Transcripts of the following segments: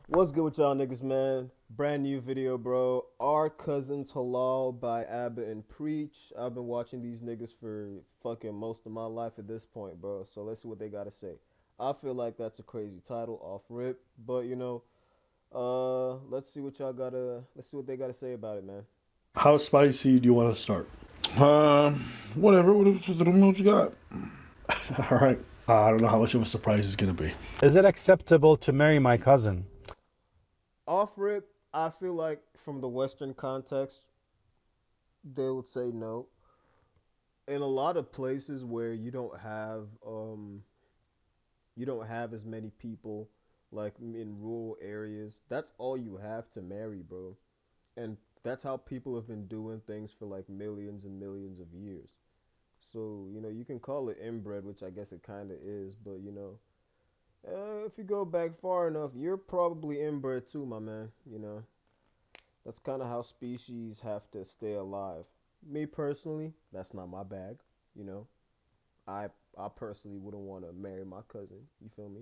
What's good with y'all niggas, man? Brand new video, bro. Our Cousins Halal by Abba and Preach. I've been watching these niggas for fucking most of my life at this point, bro. So let's see what they gotta say. I feel like that's a crazy title off rip, but let's see what y'all gotta. Let's see what they gotta say about it, man. How spicy do you want to start? Whatever. What you got? All right. I don't know how much of a surprise it's going to be. Is it acceptable to marry my cousin? Off rip, I feel like from the Western context, they would say no. In a lot of places where you don't have as many people like in rural areas, that's all you have to marry, bro. And that's how people have been doing things for like millions and millions of years. So, you can call it inbred, which I guess it kind of is, but if you go back far enough, you're probably inbred too, my man. That's kind of how species have to stay alive. Me personally, that's not my bag. You know, I I personally wouldn't want to marry my cousin. You feel me?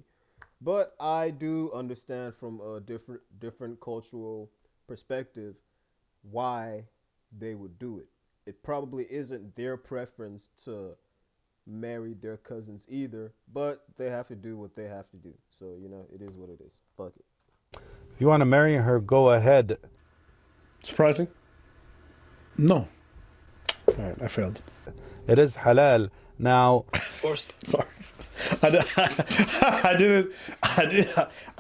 But I do understand from a different cultural perspective why they would do it. It probably isn't their preference to marry their cousins either, but they have to do what they have to do. So, it is what it is. Fuck it. If you want to marry her, go ahead. Surprising? No. All right, I failed. It is halal. Now, Sorry. I didn't. I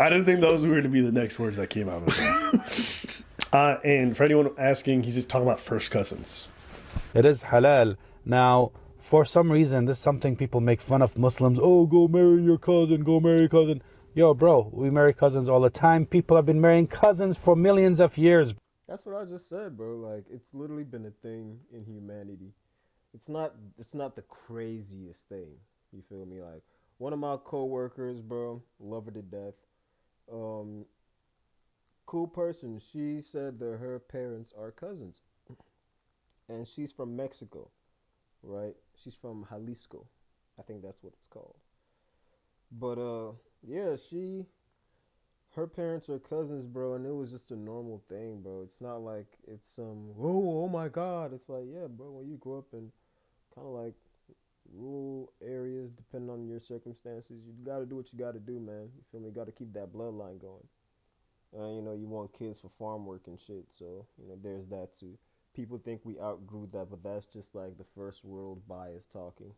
didn't think those were going to be the next words that came out of it. And for anyone asking, he's just talking about first cousins. it is halal. Now, for some reason, this is something people make fun of Muslims. Oh, go marry your cousin, go marry your cousin. Yo, bro, we marry cousins all the time. People have been marrying cousins for millions of years. That's what I just said, bro. Like it's literally been a thing in humanity. It's not the craziest thing. You feel me? Like one of my coworkers, bro, love her to death. Um Cool person. She said that her parents are cousins and she's from Mexico, right? She's from Jalisco. I think that's what it's called. But yeah, her parents are cousins, bro, and it was just a normal thing, bro. It's not like it's oh my god. It's like, yeah, bro, when you grow up in kind of like rural areas, depending on your circumstances, you got to do what you got to do, man. You feel me? You got to keep that bloodline going. You want kids for farm work and shit, so there's that too. People think we outgrew that, but that's just like the first world bias talking.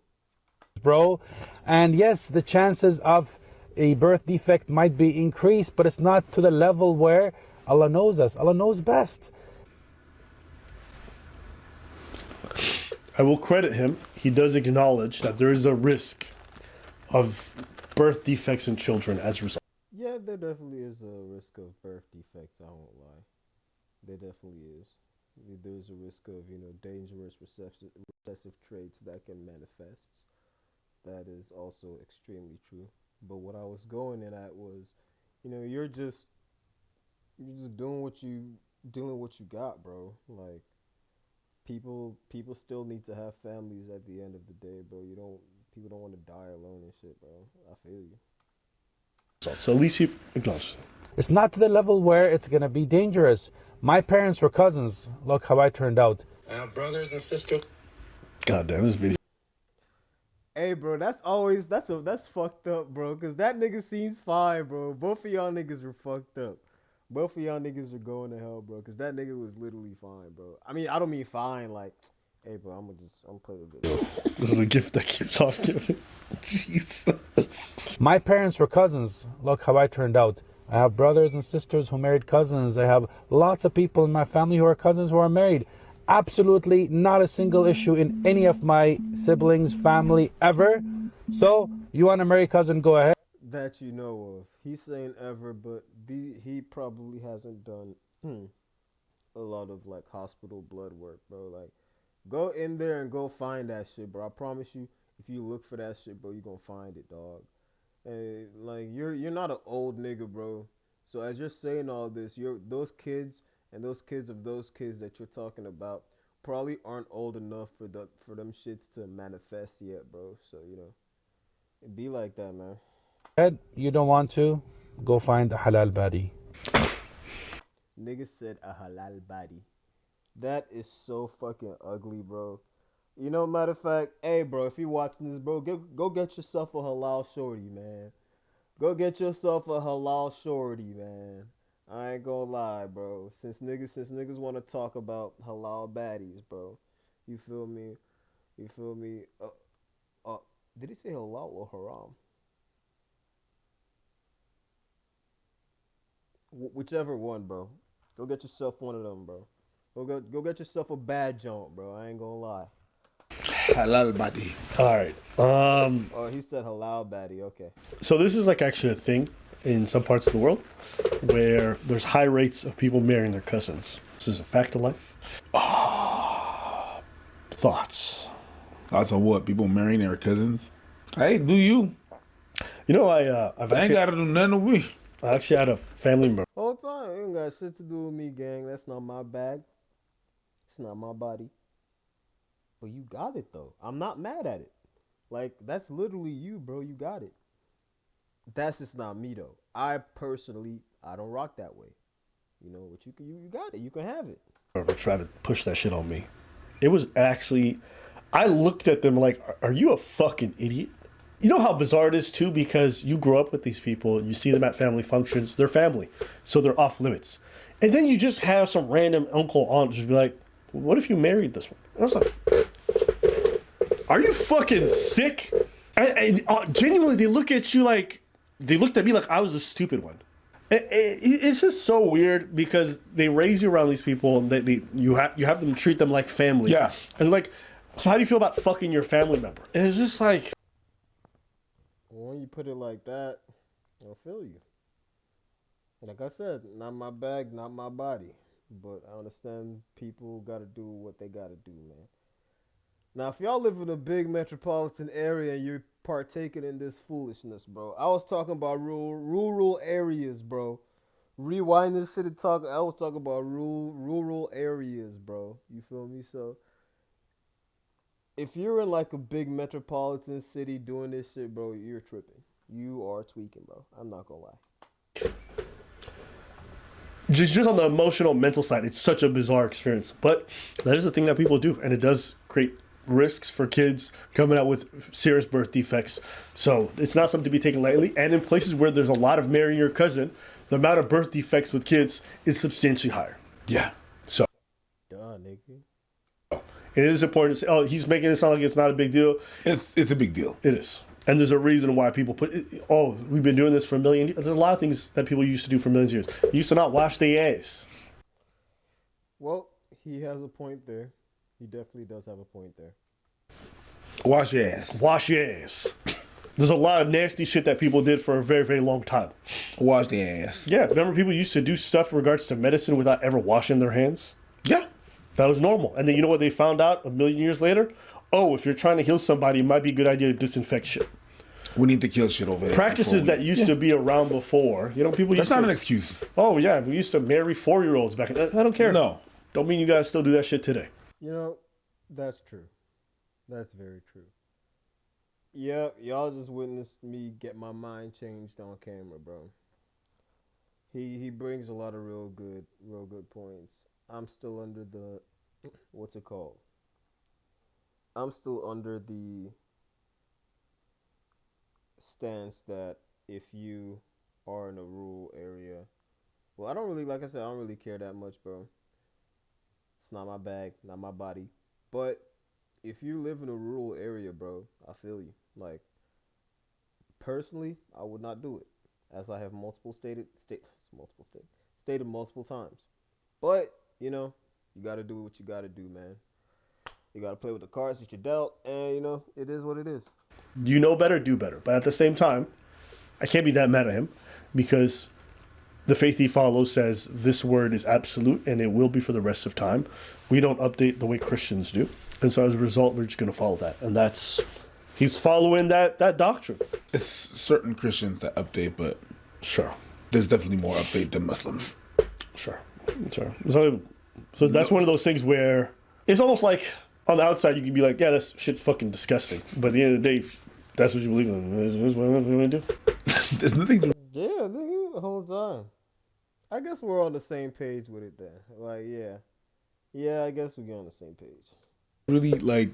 Bro. And yes, the chances of a birth defect might be increased, but it's not to the level where Allah knows us. Allah knows best. I will credit him. He does acknowledge that there is a risk of birth defects in children as a result. Yeah, there definitely is a risk of birth defects. I won't lie. There definitely is. There's a risk of dangerous recessive traits that can manifest. That is also extremely true. But what I was going in at was, you're just doing what you got, bro. Like people still need to have families at the end of the day, bro. People don't want to die alone and shit, bro. I feel you. So at least he acknowledges. It's not to the level where it's going to be dangerous. My parents were cousins. Look how I turned out. I have brothers and sisters. God damn, this video. Hey, bro, that's fucked up, bro. Cause that nigga seems fine, bro. Both of y'all niggas are fucked up. Both of y'all niggas are going to hell, bro. Cause that nigga was literally fine, bro. I mean, I don't mean fine, like, hey, bro, I'm play the video. This is a gift that keeps on giving. Jesus. My parents were cousins. Look how I turned out. I have brothers and sisters who married cousins. I have lots of people in my family who are cousins who are married. Absolutely not a single issue in any of my siblings' family ever. So, you want to marry cousin, go ahead. That you know of. He's saying ever, but he probably hasn't done a lot of like hospital blood work, bro. Like, go in there and go find that shit, bro. I promise you, if you look for that shit, bro, you gonna find it, dog. And like you're not an old nigga, bro. So as you're saying all this, you're those kids and those kids of those kids that you're talking about probably aren't old enough for them shits to manifest yet, bro. So it be like that, man. You don't want to, go find a halal body. Nigga said a halal body. That is so fucking ugly, bro. You know, matter of fact, hey, bro, if you watching this, bro, go get yourself a halal shorty, man. Go get yourself a halal shorty, man. I ain't gonna lie, bro. Since niggas want to talk about halal baddies, bro. You feel me? You feel me? Uh, did he say halal or haram? Whichever one, bro. Go get yourself one of them, bro. Go get yourself a bad joint, bro. I ain't gonna lie. Halal body. All right. Oh, he said halal baddie. Okay. So this is like actually a thing in some parts of the world where there's high rates of people marrying their cousins. This is a fact of life. Thoughts? Thoughts of what? People marrying their cousins? Hey, do you? You know, I ain't got to do nothing with me. I actually had a family member. Whole time, you ain't got shit to do with me, gang. That's not my bag. It's not my body. But you got it though. I'm not mad at it. Like that's literally you, bro. You got it. That's just not me though. I personally, I don't rock that way. You know what you got it. You can have it. Try to push that shit on me. It was actually, I looked at them like, are you a fucking idiot? You know how bizarre it is too, because you grow up with these people, you see them at family functions, they're family, so they're off limits. And then you just have some random uncle or aunt just be like, what if you married this one? And I was like, are you fucking sick? And genuinely, they look at you like, they looked at me like I was the stupid one. It's just so weird because they raise you around these people and you have them treat them like family. Yeah. And like, so how do you feel about fucking your family member? And it's just like, When you put it like that, I feel you. Like I said, not my bag, not my body. But I understand people gotta do what they gotta do, man. Now, if y'all live in a big metropolitan area and you're partaking in this foolishness, bro, I was talking about rural areas, bro. Rewind this shit and talk. I was talking about rural areas, bro. You feel me? So, if you're in like a big metropolitan city doing this shit, bro, you're tripping. You are tweaking, bro. I'm not gonna lie. just on the emotional, mental side, it's such a bizarre experience. But that is the thing that people do, and it does create risks for kids coming out with serious birth defects. So it's not something to be taken lightly. And in places where there's a lot of marrying your cousin, the amount of birth defects with kids is substantially higher. Yeah. So Duh, nigga. it is important to say, oh, he's making it sound like it's not a big deal. It's a big deal. It is. And there's a reason why people put, oh, we've been doing this for a million years. There's a lot of ththings that people used to do for millions of years. They used to not wash their ass. Well, he has a point there. He definitely does have a point there. Wash your ass. Wash your ass. There's a lot of nasty shit that people did for a very, very long time. Wash the ass. Yeah, remember people used to do stuff in regards to medicine without ever washing their hands? Yeah. That was normal. And then you know what they found out a million years later? Oh, if you're trying to heal somebody, it might be a good idea to disinfect shit. We need to kill shit over there. Practices that used to be around before. You know, people used That's not to... an excuse. Oh, yeah, we used to marry 4-year-olds back in... I don't care. No. Don't mean you guys still do that shit today. You know, that's true. That's very true. Yeah, y'all just witnessed me get my mind changed on camera, bro. He brings a lot of real good points. I'm still under the what's it called? I'm still under the stance that if you are in a rural area, well, I don't really, like I said, I don't really care that much, bro. It's not my bag, not my body. But if you live in a rural area, bro, I feel you. Like, personally, I would not do it, as I have stated multiple times. But you know, you got to do what you got to do, man. You got to play with the cards that you dealt, and you know, it is what it is. You know better, do better. But at the same time, I can't be that mad at him because the faith he follows says this word is absolute and it will be for the rest of time. We don't update the way Christians do. And so as a result, we're just going to follow that. And that's, he's following that doctrine. It's certain Christians that update, but Sure. there's definitely more update than Muslims. Sure. So that's one of those things where it's almost like on the outside you can be like, yeah, that shit's fucking disgusting. But at the end of the day, if that's what you believe in, is what we're going to do. There's nothing to... Yeah, nigga, the whole time. I guess we're on the same page with it then. Like, yeah, I guess we're on the same page. Really, like,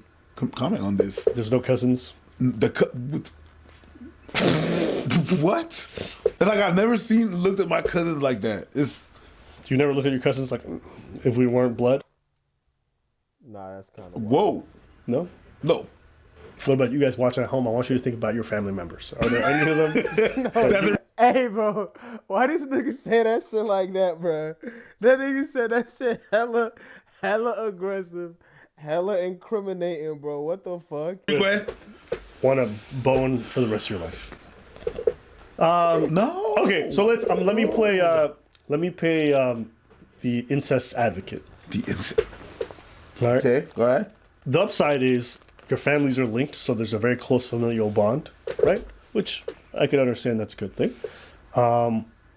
comment on this. There's no cousins. What? It's like I've never looked at my cousins like that. It's You never look at your cousins like if we weren't blood? Nah, that's kind of whoa. No? No. What about you guys watching at home? I want you to think about your family members. Are there any of them? That's a, Hey, bro, why this nigga say that shit like that, bro? That nigga said that shit hella aggressive, hella incriminating, bro. What the fuck? request. Want a bone for the rest of your life? No. Okay, so let me play the incest advocate. The ins- All right. Okay, go ahead. The upside is your families are linked, so there's a very close familial bond, right? Which I can understand. That's a good thing.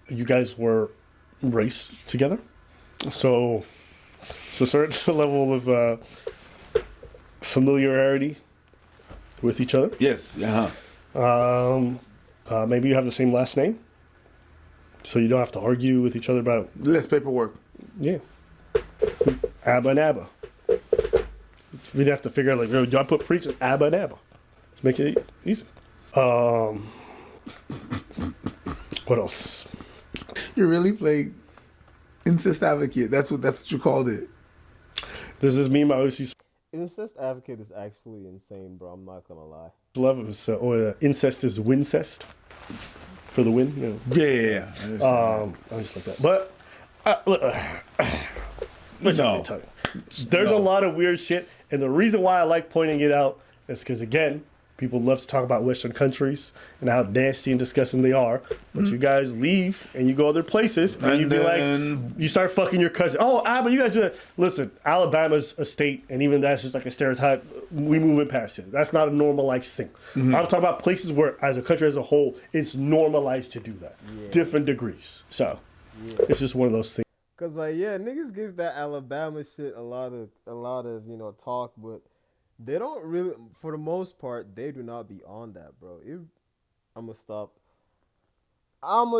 You guys were raised together, so certain level of familiarity with each other. Yes. Uh-huh. Maybe you have the same last name, so you don't have to argue with each other about Less paperwork. Abba and Abba. We'd have to figure out, like, do I put preach Abba and Abba? Let's make it easy. What else? You're really playing incest advocate. That's what you called it. There's this meme I always used Incest advocate is actually insane, bro. I'm not gonna lie. to love. It was, incest is wincest for the win. You know. Yeah. I understand I just like that. But let No. me tell you, there's a lot of weird shit, and the reason why I like pointing it out is because, again, people love to talk about Western countries and how nasty and disgusting they are. But you guys leave and you go other places and you be like, you start fucking your cousin. Oh, Abba, you guys do that. Listen, Alabama's a state, and even that's just like a stereotype. We move it past it. That's not a normalized thing. I'm talking about places where, as a country as a whole, it's normalized to do that. Different degrees. So it's just one of those things. Cause like, yeah, niggas give that Alabama shit a lot of talk, but they don't really, for the most part, they do not be on that, bro. I'ma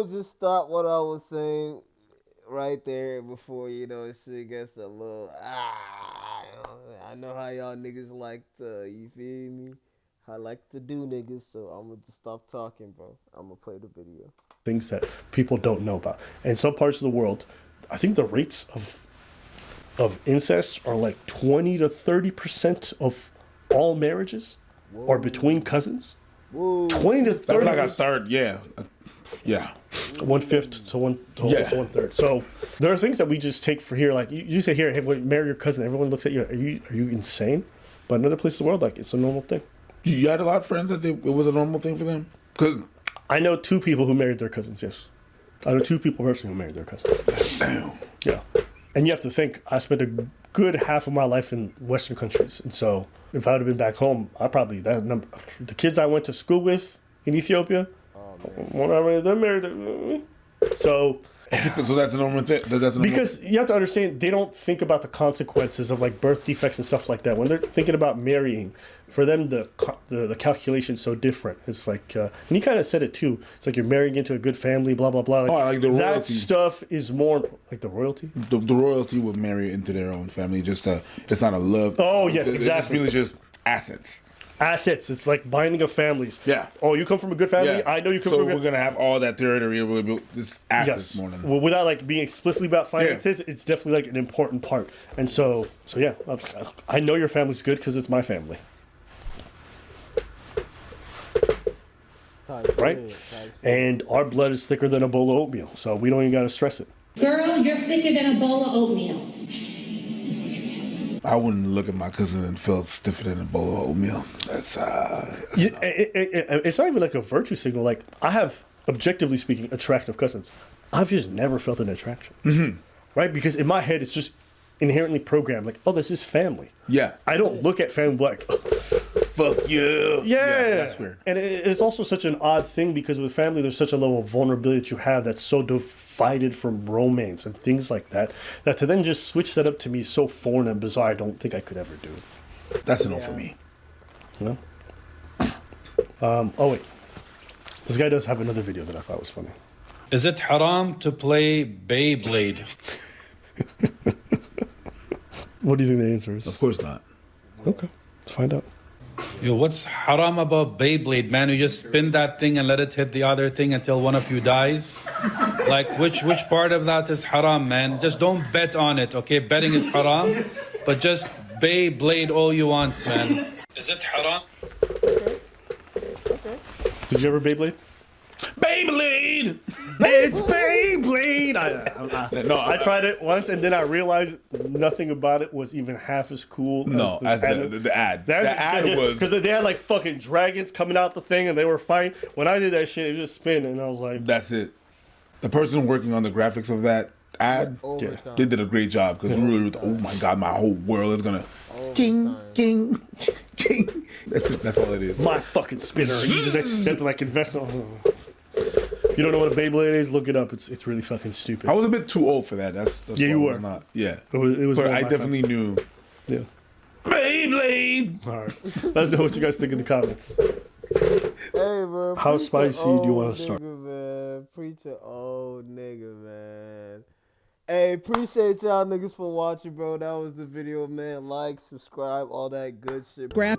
just stop what I was saying right there before, shit gets a little, I know how y'all niggas like to, you feel me? I like to do niggas, so I'ma just stop talking, bro. I'ma play the video. Things that people don't know about. In some parts of the world, I think the rates of incest are like 20 to 30% of all marriages are between cousins. Whoa. 20 to 30. That's like a third. Yeah. Yeah. 1/5 to one third. So there are things that we just take for here. Like you say here, hey, marry your cousin. Everyone looks at you. Are you insane? But in other places of the world, like, it's a normal thing. You had a lot of friends that it was a normal thing for them? Because I know 2 people who married their cousins. Yes, I know 2 people personally who married their cousins. damn. Yeah, and you have to think, I spent a good half of my life in Western countries, and so if I would have been back home, the kids I went to school with in Ethiopia, one of them married. So that's a normal thing. because you have to understand, they don't think about the consequences of like birth defects and stuff like that when they're thinking about marrying. For them, the calculation's so different. It's like, and you kind of said it too. It's like you're marrying into a good family, blah blah blah. Like the that royalty. stuff is more like the royalty. The royalty would marry into their own family. It's not a love. Oh, yes, It's exactly. really just assets. Assets. It's like binding of families. Yeah. Oh, you come from a good family. Yeah. I know you come so from. we're gonna have all that territory. This assets more than. Well, without like being explicitly about finances, it's definitely like an important part. And so yeah, I know your family's good because it's my family. Right? And our blood is thicker than a bowl of oatmeal, so we don't even got to stress it. Girl, you're thicker than a bowl of oatmeal. I wouldn't look at my cousin and feel stiffer than a bowl of oatmeal. That's it's not even like a virtue signal. Like, I have, objectively speaking, attractive cousins. I've just never felt an attraction. Right? Because in my head, it's just inherently programmed. Like, oh, this is family. Yeah. I don't look at family like, Fuck you. yeah, that's weird. And it's also such an odd thing because with family, there's such a level of vulnerability that you have that's so divided from romance and things like that. That to then just switch that up to me is so foreign and bizarre. I don't think I could ever do. That's enough for me. You know? Oh wait, this guy does have another video that I thought was funny. Is it haram to play Beyblade? What do you think the answer is? Of course not. Okay, let's find out. Yo, what's haram about Beyblade, man? You just spin that thing and let it hit the other thing until one of you dies? Like, which part of that is haram, man? Just don't bet on it, okay? Betting is haram, but just Beyblade all you want, man. Is it haram? Did you ever Beyblade? Beyblade! It's Beyblade! I No, tried it once and then I realized nothing about it was even half as cool no, as the ad. The ad was... Because they had like fucking dragons coming out the thing and they were fighting. When I did that shit, it was just spinning and I was like... That's it. The person working on the graphics of that ad, they did a great job because we really, oh my god, my whole world is gonna king, king, king. That's it. That's all it is. My fucking spinner. You just have to like invest on... You don't know what a Beyblade is? Look it up. It's really fucking stupid. I was a bit too old for that. That's Yeah, why you I were. was not. Yeah, It was but more I my definitely knew. Yeah. Beyblade. All right. Let us know what you guys think in the comments. Hey, bro. How preach a spicy do you wanna old start? nigga, man. Preach a old nigga, man. Hey, appreciate y'all niggas for watching, bro. That was the video, man. Like, subscribe, all that good shit. Scrappy.